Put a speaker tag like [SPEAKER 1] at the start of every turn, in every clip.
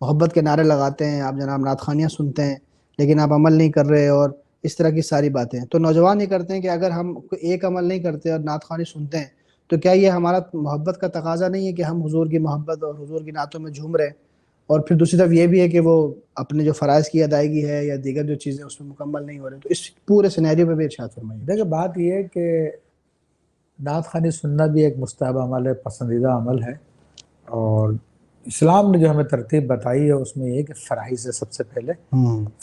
[SPEAKER 1] محبت کے نعرے لگاتے ہیں، آپ جناب نعت خوانیاں سنتے ہیں، لیکن آپ عمل نہیں کر رہے، اور اس طرح کی ساری باتیں. تو نوجوان یہ کرتے ہیں کہ اگر ہم ایک عمل نہیں کرتے اور نعت خوانی سنتے ہیں تو کیا یہ ہمارا محبت کا تقاضا نہیں ہے کہ ہم حضور کی محبت اور حضور کی نعتوں میں جھوم رہے ہیں؟ اور پھر دوسری طرف یہ بھی ہے کہ وہ اپنے جو فرائض کی ادائیگی ہے یا دیگر جو چیزیں اس میں مکمل نہیں ہو رہے. تو اس پورے سینیریو پہ بھی ارشاد فرمائیے.
[SPEAKER 2] دیکھیں بات یہ ہے کہ نعت خوانی سننا بھی ایک مستحب عمل ہے، پسندیدہ عمل ہے، اور اسلام نے جو ہمیں ترتیب بتائی ہے اس میں یہ ہے کہ فرائض ہے. سب سے پہلے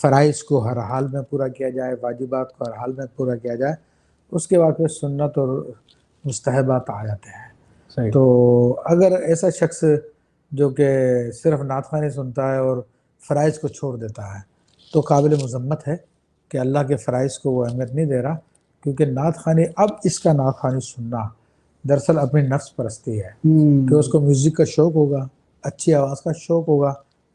[SPEAKER 2] فرائض کو ہر حال میں پورا کیا جائے، واجبات کو ہر حال میں پورا کیا جائے، اس کے بعد پھر سنت اور مستحبات آ جاتے ہیں.
[SPEAKER 1] صحیح.
[SPEAKER 2] تو اگر ایسا شخص جو کہ صرف نعت خوانی سنتا ہے اور فرائض کو چھوڑ دیتا ہے تو قابل مذمت ہے کہ اللہ کے فرائض کو وہ اہمیت نہیں دے رہا، کیونکہ نعت خوانی، اب اس کا نعت خوانی سننا دراصل اپنی نفس پرستی ہے کہ اس کو میوزک کا شوق ہوگا، اچھی آواز کا شوق ہوگا،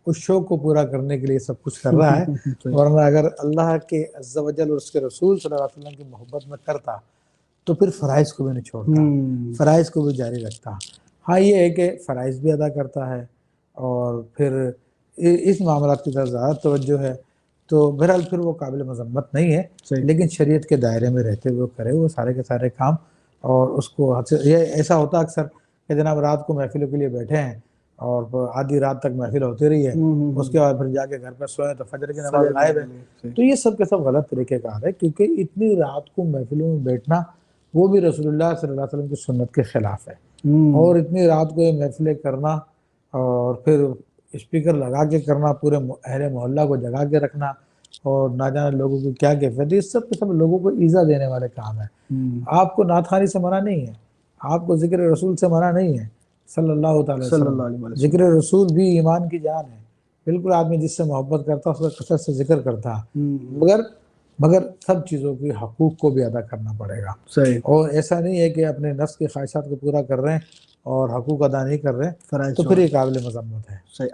[SPEAKER 2] اس شوق کو پورا کرنے کے لیے سب کچھ کر رہا ہے. ورنہ اگر اللہ کے عز و جل اور اس کے رسول صلی اللہ علیہ وسلم کی محبت میں کرتا تو پھر فرائض کو بھی نہیں چھوڑتا، فرائض کو بھی جاری رکھتا. ہاں یہ ہے کہ فرائض بھی ادا کرتا ہے اور پھر اس معاملات کی طرف زیادہ توجہ ہے، تو بہرحال پھر وہ قابل مذمت نہیں ہے. لیکن شریعت کے دائرے میں رہتے ہوئے کرے وہ سارے کے سارے کام. اور اس کو یہ ایسا ہوتا اکثر کہ جناب رات کو محفلوں کے لیے بیٹھے ہیں اور آدھی رات تک محفل ہوتی رہی ہے، اس کے بعد پھر جا کے گھر پر سوئے تو فجر کی نماز غائب ہے. تو یہ سب کے سب غلط طریقہ کار ہے، کیونکہ اتنی رات کو محفلوں میں بیٹھنا وہ بھی رسول اللہ صلی اللہ علیہ وسلم کی سنت کے خلاف ہے. اور اتنی رات کو یہ محفلیں کرنا اور پھر اسپیکر لگا کے کرنا، پورے اہل محلہ کو جگا کے رکھنا اور نہ جانے لوگوں کی کیا کیفیت، یہ سب کے سب لوگوں کو ایذا دینے والے کام ہیں. آپ کو نعت خوانی سے منع نہیں ہے، آپ کو ذکر رسول سے منع نہیں ہے صلی اللہ تعالی وسلم. ذکر رسول بھی ایمان کی جان ہے. بالکل آدمی جس سے محبت کرتا اس کا کثرت سے ذکر کرتا، مگر سب چیزوں کی حقوق کو بھی ادا کرنا پڑے گا. اور ایسا نہیں ہے کہ اپنے نفس کی خواہشات کو پورا کر رہے ہیں اور حقوق ادا نہیں کر رہے، تو پھر یہ قابل مذمت ہے.